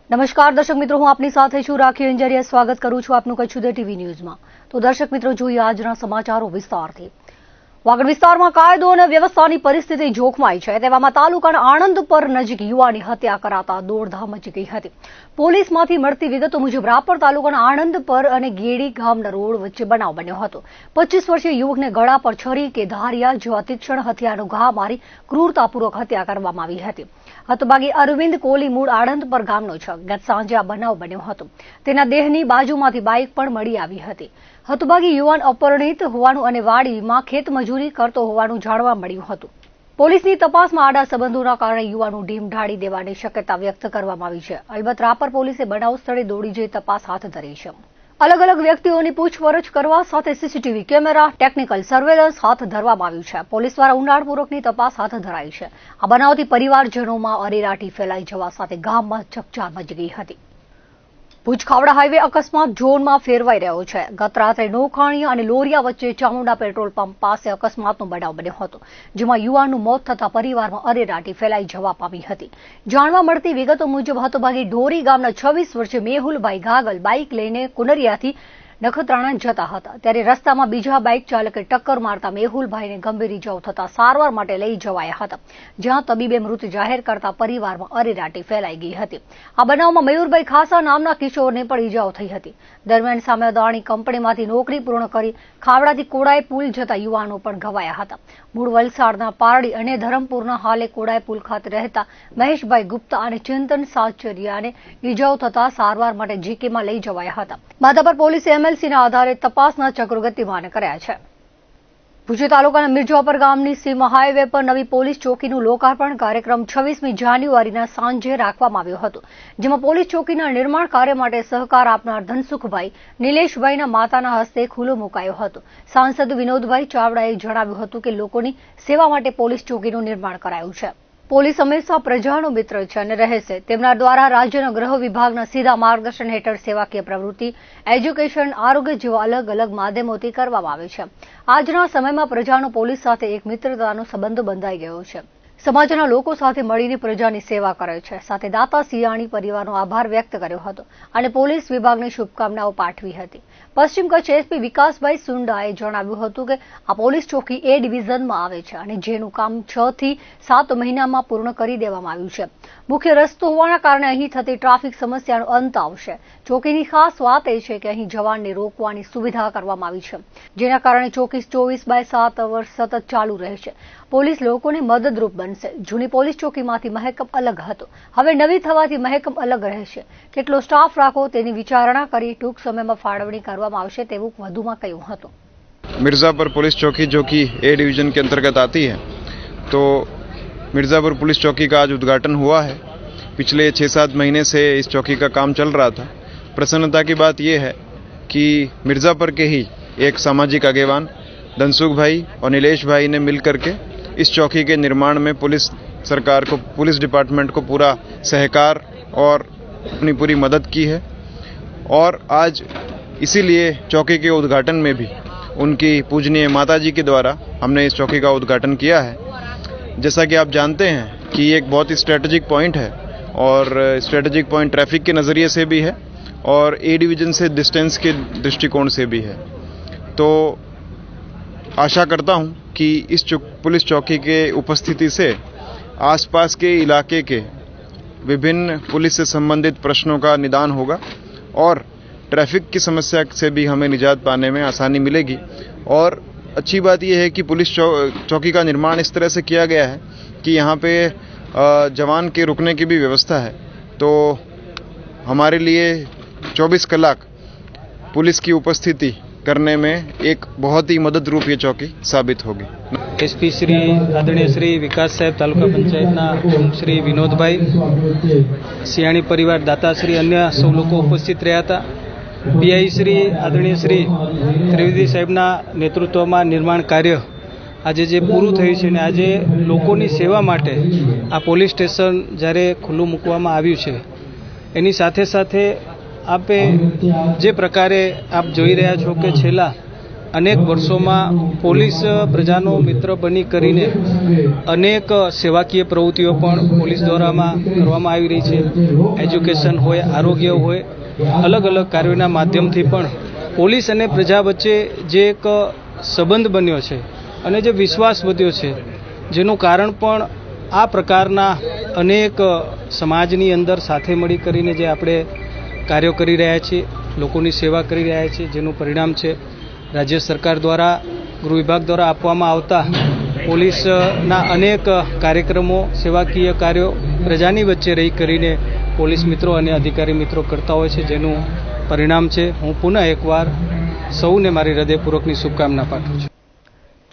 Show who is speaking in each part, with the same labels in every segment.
Speaker 1: નમસ્કાર દર્શક મિત્રો, હું આપની સાથે છું રાખી અંજારિયા. સ્વાગત કરું છું આપનું કચ્છ ઉદય ટીવી ન્યૂઝમાં. તો દર્શક મિત્રો, જોઈએ આજના સમાચારો વિસ્તારથી. વાગડ વિસ્તારમાં કાયદો અને વ્યવસ્થાની પરિસ્થિતિ જોખમાઈ છે. તેવામાં તાલુકાના આણંદપર નજીક યુવાની હત્યા કરાતા દોડધામ મચી ગઈ હતી. પોલીસમાંથી મળતી વિગતો મુજબ રાપર તાલુકાના આણંદપર અને ગેડી ગામના રોડ વચ્ચે બનાવ બન્યો હતો. 25 વર્ષીય યુવકને ગળા પર છરી કે ધારિયા જેવા તીક્ષ્ણ હથિયારનો ઘા મારી ક્રૂરતાપૂર્વક હત્યા કરવામાં આવી હતી. હતભાગી અરવિંદ કોલી મૂળ આણંદપર ગામનો છે. ગત સાંજે આ બનાવ બન્યો હતો. તેના દેહની બાજુમાંથી બાઇક પણ મળી આવી હતી. હતભાગી યુવાન અપરિણિત હોવાનું અને વાડીમાં ખેતમજૂરી કરતો હોવાનું જાણવા મળ્યું હતું. પોલીસની તપાસમાં આડા સંબંધોના કારણે યુવાનું ઢીમ ઢાળી દેવાની શક્યતા વ્યક્ત કરવામાં આવી છે. અલબત્ત રાપર પોલીસે બનાવ સ્થળે દોડી જઈ તપાસ હાથ ધરી છે. અલગ અલગ વ્યક્તિઓની પૂછપરછ કરવા સાથે સીસીટીવી કેમેરા, ટેકનિકલ સર્વેલન્સ હાથ ધરવામાં આવ્યું છે. પોલીસ દ્વારા ઊંડાણપૂર્વકની તપાસ હાથ ધરાઈ છે. આ બનાવથી પરિવારજનોમાં અરેરાટી ફેલાઈ જવા સાથે ગામમાં ચકચાર મચી ગઈ હતી. ભુજ ખાવડા હાઈવે અકસ્માત ઝોનમાં ફેરવાઈ રહ્યો છે. ગત રાત્રે નોખાણીયા અને લોરિયા વચ્ચે ચામુંડા પેટ્રોલ પંપ પાસે અકસ્માતનો બનાવ બન્યો હતો, જેમાં યુવાનનું મોત થતા પરિવારમાં અરેરાટી ફેલાઈ જવા પામી હતી. જાણવા મળતી વિગતો મુજબ હતભાગી ઢોરી ગામના 26 વર્ષીય મેહુલભાઈ ગાગલ બાઇક લઈને કુનરિયાથી નખત્રાણા જતા હતા. ત્યારે રસ્તામાં બીજા બાઇક ચાલકે ટક્કર મારતા મેહુલભાઈને ગંભીર ઇજાઓ થતા સારવાર માટે લઈ જવાયા હતા, જ્યાં તબીબે મૃત જાહેર કરતા પરિવારમાં અરેરાટી ફેલાઈ ગઈ હતી. આ બનાવમાં મયુરભાઈ ખાસા નામના કિશોરને પણ ઇજાઓ થઈ હતી. દરમિયાન સામે અદાણી કંપનીમાંથી નોકરી પૂર્ણ કરી ખાવડાથી કોડાઈ પુલ જતા યુવાનો પણ ઘવાયા હતા. મૂળ વલસાડના પારડી અને ધરમપુરના હાલે કોડાઈ પુલ ખાતે રહેતા મહેશભાઈ ગુપ્તા અને ચિંતન સાચરિયાને ઇજાઓ થતા સારવાર માટે જીકેમાં લઈ જવાયા હતા. માધાપર પોલીસે એમએલસીના આધારે તપાસના ચક્રો ગતિમાન કર્યા છે. ભુજ તાલુકાના મિર્જાપર ગામની સીમા હાઈવે પર નવી પોલીસ ચોકીનું લોકાર્પણ કાર્યક્રમ 26મી જાન્યુઆરીના સાંજે રાખવામાં આવ્યો હતો, જેમાં પોલીસ ચોકીના નિર્માણ કાર્ય માટે સહકાર આપનાર ધનસુખભાઈ નિલેશભાઈના માતાના હસ્તે ખુલ્લો મુકાયો હતો. સાંસદ વિનોદભાઈ ચાવડાએ જણાવ્યું હતું કે લોકોની સેવા માટે પોલીસ ચોકીનું નિર્માણ કરાયું છે. પોલીસ હંમેશા પ્રજાનો મિત્ર છે અને રહેશે. તેમના દ્વારા રાજ્યના ગૃહ વિભાગના સીધા માર્ગદર્શન હેઠળ સેવાકીય પ્રવૃત્તિ, એજ્યુકેશન, આરોગ્ય જેવા અલગ અલગ માધ્યમોથી કરવામાં આવે છે. આજના સમયમાં પ્રજાનો પોલીસ સાથે એક મિત્રતાનો સંબંધ બંધાઈ ગયો છે. સમાજના લોકો સાથે મળીને પ્રજાની સેવા કરે છે. સાથે દાતા સિયાણી પરિવારનો આભાર વ્યક્ત કર્યો હતો અને પોલીસ વિભાગને શુભકામનાઓ પાઠવી હતી. પશ્ચિમ કચ્છ એસપી વિકાસભાઈ સુંડાએ જણાવ્યું હતું કે આ પોલીસ ચોકી એ ડિવિઝનમાં આવે છે અને જેનું કામ 6 થી 7 મહિનામાં પૂર્ણ કરી દેવામાં આવ્યું છે. મુખ્ય રસ્તો હોવાના કારણે અહીં થતી ટ્રાફિક સમસ્યાનો અંત આવશે. ચોકીની ખાસ વાત એ છે કે અહીં જવાનને રોકવાની સુવિધા કરવામાં આવી છે, જેના કારણે ચોકી 24/7 વર્ષ સતત ચાલુ રહેશે. પોલીસ લોકોને મદદરૂપ બનશે. જૂની પોલીસ ચોકીમાંથી મહેકમ અલગ હતો, હવે નવી થવાથી મહેકમ અલગ રહેશે. કેટલો સ્ટાફ રાખવો તેની વિચારણા કરી ટૂંક સમયમાં ફાળવણી કરવામાં આવશે તેવું વધુમાં કહ્યું હતું.
Speaker 2: मिर्ज़ापुर पुलिस चौकी जो कि ए डिवीज़न के अंतर्गत आती है, तो मिर्ज़ापुर पुलिस चौकी का आज उद्घाटन हुआ है. पिछले 6-7 महीने से इस चौकी का काम चल रहा था. प्रसन्नता की बात यह है कि मिर्ज़ापुर के ही एक सामाजिक आगेवान धनसुख भाई और नीलेश भाई ने मिल करके इस चौकी के निर्माण में पुलिस सरकार को, पुलिस डिपार्टमेंट को पूरा सहकार और अपनी पूरी मदद की है. और आज इसीलिए चौकी के उद्घाटन में भी उनकी पूजनीय माताजी के द्वारा हमने इस चौकी का उद्घाटन किया है. जैसा कि आप जानते हैं कि ये एक बहुत ही स्ट्रेटेजिक पॉइंट है और स्ट्रेटेजिक पॉइंट ट्रैफिक के नज़रिए से भी है और ए डिवीज़न से डिस्टेंस के दृष्टिकोण से भी है. तो आशा करता हूँ कि इस पुलिस चौकी के उपस्थिति से आसपास के इलाके के विभिन्न पुलिस से संबंधित प्रश्नों का निदान होगा और ट्रैफिक की समस्या से भी हमें निजात पाने में आसानी मिलेगी. और अच्छी बात यह है कि पुलिस चौकी का निर्माण इस तरह से किया गया है कि यहाँ पे जवान के रुकने की भी व्यवस्था है. तो हमारे लिए 24 कलाक पुलिस की उपस्थिति करने में एक बहुत ही मददरूप ये चौकी साबित होगी.
Speaker 3: एसपी श्री आदरणीय श्री विकास साहेब, तालुका पंचायतना श्री विनोदभाई, सियाणी परिवार, दाताश्री, अन्य सौ लोग उपस्थित रहा था. पीआई श्री आदरणीय श्री त्रिवेदी साहेबना नेतृत्वમાં निर्माण कार्य આજે જે પૂરું થયું છે ને આજે લોકોની સેવા માટે આ પોલીસ સ્ટેશન જ્યારે ખુલ્લું મૂકવામાં આવ્યું છે એની સાથે સાથે આપે જે પ્રકારે આપ જોઈ રહ્યા છો કે છેલ્લા અનેક વર્ષોમાં પોલીસ પ્રજાનો મિત્ર બની કરીને અનેક સેવાકીય પ્રવૃત્તિઓ પણ પોલીસ દ્વારામાં કરવામાં આવી રહી છે. એજ્યુકેશન હોય, આરોગ્ય હોય, અલગ અલગ કાર્યોના માધ્યમથી પણ પોલીસ અને પ્રજા વચ્ચે જે એક સંબંધ બન્યો છે અને જે વિશ્વાસ વધ્યો છે, જેનું કારણ પણ આ પ્રકારના અનેક સમાજની અંદર સાથે મળી કરીને જે આપણે કાર્યો કરી રહ્યા છીએ, લોકોની સેવા કરી રહ્યા છીએ, જેનું પરિણામ છે રાજ્ય સરકાર દ્વારા, ગૃહ વિભાગ દ્વારા આપવામાં આવતા પોલીસના અનેક કાર્યક્રમો, સેવાકીય કાર્યો પ્રજાની વચ્ચે રહી કરીને પોલીસ મિત્રો અને અધિકારી મિત્રો કરતા હોય છે, જેનું પરિણામ છે. હું પુનઃ એકવાર સૌને મારી હૃદયપૂર્વકની શુભકામના પાઠવું છું.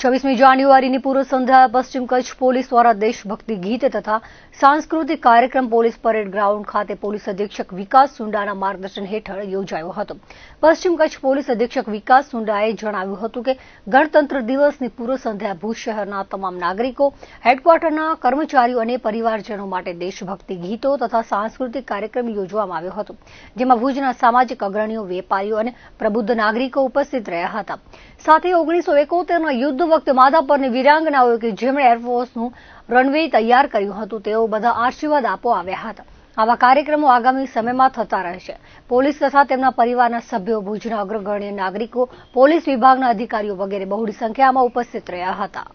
Speaker 1: 26મી જાન્યુઆરીની પૂર્વ સંધ્યાએ પશ્ચિમ કચ્છ પોલીસ દ્વારા દેશભક્તિ ગીત તથા સાંસ્કૃતિક કાર્યક્રમ પોલીસ પરેડ ગ્રાઉન્ડ ખાતે પોલીસ અધિક્ષક વિકાસ સુંડાના માર્ગદર્શન હેઠળ યોજાયો હતો. પશ્ચિમ કચ્છ પોલીસ અધિક્ષક વિકાસ સુંડાએ જણાવ્યું હતું કે ગણતંત્ર દિવસની પૂર્વ સંધ્યાએ ભુજ શહેરના તમામ નાગરિકો, હેડક્વાર્ટરના કર્મચારીઓ અને પરિવારજનો માટે દેશભક્તિ ગીતો તથા સાંસ્કૃતિક કાર્યક્રમ યોજવામાં આવ્યો હતો, જેમાં ભુજના સામાજિક અગ્રણીઓ, વેપારીઓ અને પ્રબુદ્ધ નાગરિકો ઉપસ્થિત રહ્યા હતા. સાથે 1971ના યુદ્ધ વખતે માધાપરની વીરાંગનાઓએ કે જેમણે એરફોર્સનું રનવે તૈયાર કર્યું હતું, તેઓ બધા આશીર્વાદ આપવા આવ્યા હતા. આવા કાર્યક્રમો આગામી સમયમાં થતા રહેશે. પોલીસ તથા તેમના પરિવારના સભ્યો, ભુજના અગ્રગણ્ય નાગરિકો, પોલીસ વિભાગના અધિકારીઓ વગેરે બહોળી સંખ્યામાં ઉપસ્થિત રહ્યા હતા.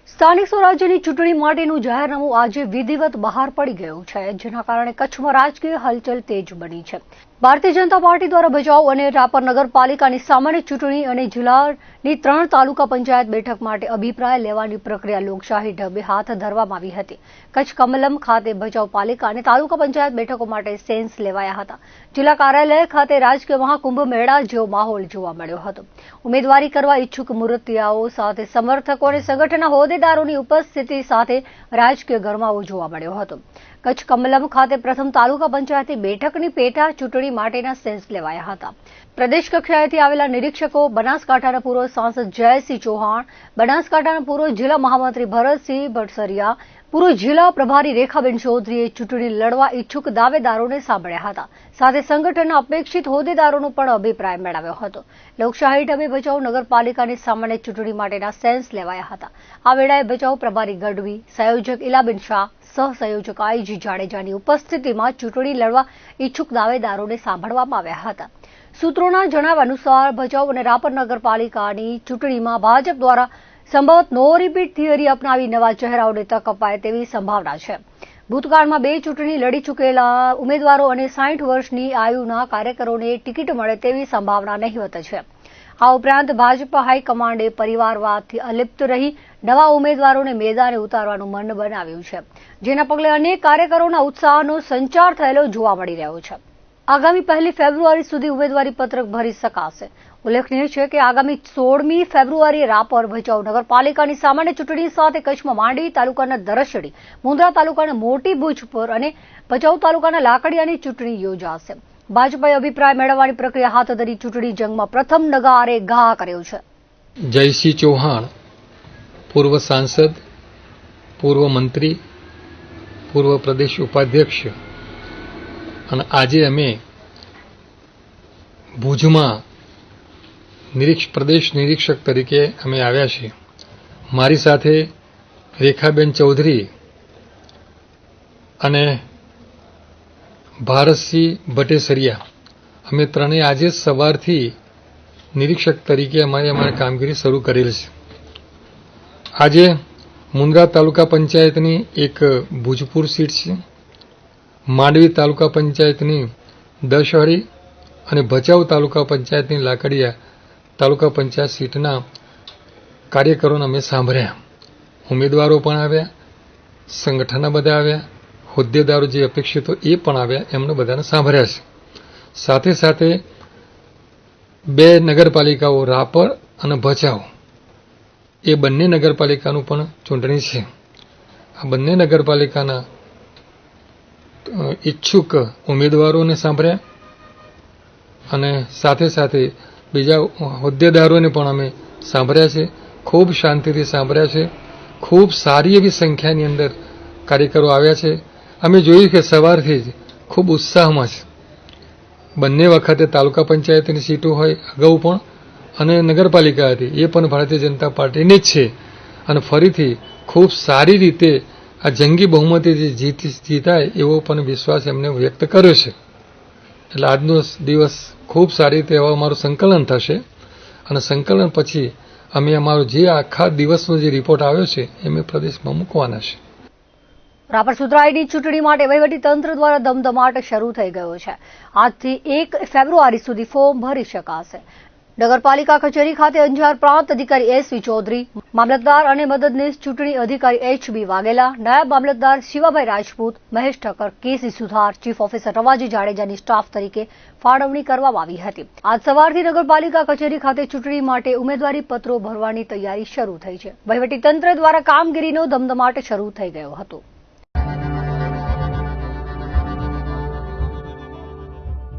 Speaker 1: સ્થાનિક સ્વરાજ્યની ચૂંટણી માટેનું જાહેરનામું આજે વિધિવત બહાર પડી ગયું છે, જેના કારણે કચ્છમાં રાજકીય હલચલ તેજ બની છે. ભારતીય જનતા પાર્ટી દ્વારા ભચાઉ અને રાપર નગરપાલિકાની સામાન્ય ચૂંટણી અને જિલ્લાની 3 તાલુકા પંચાયત બેઠક માટે અભિપ્રાય લેવાની પ્રક્રિયા લોકશાહી ઢબે હાથ ધરવામાં આવી હતી. કચ્છ કમલમ ખાતે ભચાઉ પાલિકા અને તાલુકા પંચાયત બેઠકો માટે સેન્સ લેવાયા હતા. જિલ્લા કાર્યાલય ખાતે રાજકીય મહાકુંભ મેળા જેવો માહોલ જોવા મળ્યો હતો. ઉમેદવારી કરવા ઈચ્છુક મૂર્તિયાઓ સાથે સમર્થકો અને સંગઠનના હોદ્દેદારોની ઉપસ્થિતિ સાથે રાજકીય ગરમાવો જોવા મળ્યો હતો. કચ્છ કમલમ ખાતે પ્રથમ તાલુકા પંચાયતની બેઠકની પેટા ચૂંટણી માટેના સેન્સ લેવાયા હતા. પ્રદેશ કક્ષાએથી આવેલા નિરીક્ષકો બનાસકાંઠાના પૂર્વ સાંસદ જયસિંહ ચૌહાણ, બનાસકાંઠાના પૂર્વ જિલ્લા મહામંત્રી ભરતસિંહ ભટસરિયા, પૂર્વ જિલ્લા પ્રભારી રેખાબેન ચૌધરીએ ચૂંટણી લડવા ઈચ્છુક દાવેદારોને સાંભળ્યા હતા. સાથે સંગઠનના અપેક્ષિત હોદ્દેદારોનો પણ અભિપ્રાય મેળવ્યો હતો. લોકશાહી ઢબે ભચાઉ નગરપાલિકાની સામાન્ય ચૂંટણી માટેના સેન્સ લેવાયા હતા. આ વેળાએ ભચાઉ પ્રભારી ગઢવી, સંયોજક ઇલાબેન શાહ, સહસંયોજક આઈજી જાડેજાની ઉપસ્થિતિમાં ચૂંટણી લડવા ઈચ્છુક દાવેદારોને સાંભળવામાં આવ્યા હતા. સૂત્રોના જણાવ્યા અનુસાર ભચાઉ અને રાપર નગરપાલિકાની ચૂંટણીમાં ભાજપ દ્વારા સંભવત નો રિપીટ થિયરી અપનાવી નવા ચહેરાઓને તક અપાય તેવી સંભાવના છે. ભૂતકાળમાં 2 ચૂંટણી લડી ચૂકેલા ઉમેદવારો અને 60 વર્ષની આયુના કાર્યકરોને ટિકિટ મળે તેવી સંભાવના નહિવત છે. આ ઉપરાંત ભાજપ હાઈકમાન્ડે પરિવારવાદથી અલિપ્ત રહી નવા ઉમેદવારોને મેદાને ઉતારવાનું મન બનાવ્યું છે, જેના પગલે અનેક કાર્યકરોના ઉત્સાહનો સંચાર થયેલો જોવા મળી રહ્યો છે. આગામી 1 ફેબ્રુઆરી સુધી ઉમેદવારી પત્રક ભરી શકાશે. ઉલ્લેખનીય છે કે આગામી 16મી ફેબ્રુઆરીએ રાપર, ભચાઉ નગરપાલિકાની સામાન્ય ચૂંટણી સાથે કચ્છમાં માંડવી તાલુકાના દરશડી, મુંદ્રા તાલુકાના મોટી ભુજપુર અને ભચાઉ તાલુકાના લાકડિયાની ચૂંટણી યોજાશે. ભાજપે અભિપ્રાય મેળવવાની પ્રક્રિયા હાથ ધરી ચૂંટણી જંગમાં પ્રથમ નગારે ઘા કર્યો છે.
Speaker 4: જયસિંહ ચૌહાણ, પૂર્વ સાંસદ, પૂર્વ મંત્રી, પૂર્વ પ્રદેશ ઉપાધ્યક્ષ, અને આજે અમે ભુજમાં પ્રદેશ નિરીક્ષક તરીકે અમે આવ્યા છીએ. મારી સાથે રેખાબેન ચૌધરી અને ભારતસિંહ ભટ્ટેસરિયા, અમે ત્રણેય આજે સવારથી નિરીક્ષક તરીકે અમારી કામગીરી શરૂ કરેલ છે. આજે મુંદ્રા તાલુકા પંચાયતની એક ભુજપુર સીટ છે, માંડવી તાલુકા પંચાયતની દશહરી અને ભચાઉ તાલુકા પંચાયતની લાકડિયા તાલુકા પંચાયત સીટના કાર્યકરોને અમે સાંભળ્યા. ઉમેદવારો પણ આવ્યા, સંગઠનના બધા આવ્યા, હોદ્દેદારો જે અપેક્ષિત હોય એ પણ આવ્યા, એમને બધાને સાંભળ્યા છે. સાથે સાથે 2 નગરપાલિકાઓ રાપર અને ભચાઉ, એ બંને નગરપાલિકાનું પણ ચૂંટણી છે. આ બંને નગરપાલિકાના ઈચ્છુક ઉમેદવારોને સાંભળ્યા અને સાથે સાથે બીજા હોદ્દેદારોને પણ અમે સાંભળ્યા છે. ખૂબ શાંતિથી સાંભળ્યા છે. ખૂબ સારી એવી સંખ્યાની અંદર કાર્યકરો આવ્યા છે. અમે જોયું કે સવારથી જ ખૂબ ઉત્સાહમાં છે. બંને વખતે તાલુકા પંચાયતની સીટો હોય અગાઉ પણ અને નગરપાલિકા હતી એ પણ ભારતીય જનતા પાર્ટીની જ છે અને ફરીથી ખૂબ સારી રીતે આ જંગી બહુમતીથી જીતાય એવો પણ વિશ્વાસ એમને વ્યક્ત કર્યો છે. એટલે આજનો દિવસ ખૂબ સારી રીતે અમારું સંકલન થશે અને સંકલન પછી અમે અમારો જે આખા દિવસનો જે રિપોર્ટ આવ્યો છે એ અમે પ્રદેશમાં મૂકવાના છે.
Speaker 1: રાપર સુધરાઈની ચૂંટણી માટે વહીવટીતંત્ર દ્વારા ધમધમાટ શરૂ થઈ ગયો છે. આજથી 1 ફેબ્રુઆરી સુધી ફોર્મ ભરી શકાશે. નગરપાલિકા કચેરી ખાતે અંજાર પ્રાંત અધિકારી એસવી ચૌધરી, મામલતદાર અને મદદનીશ ચૂંટણી અધિકારી એચબી વાઘેલા, નાયબ મામલતદાર શિવાભાઈ રાજપૂત, મહેશ ઠક્કર, કેસી સુથાર, ચીફ ઓફિસર રવાજી જાડેજાની સ્ટાફ તરીકે ફાળવણી કરવામાં આવી હતી. આજ સવારથી નગરપાલિકા કચેરી ખાતે ચૂંટણી માટે ઉમેદવારી પત્રો ભરવાની તૈયારી શરૂ થઈ છે. વહીવટીતંત્ર દ્વારા કામગીરીનો ધમધમાટ શરૂ થઈ ગયો હતો.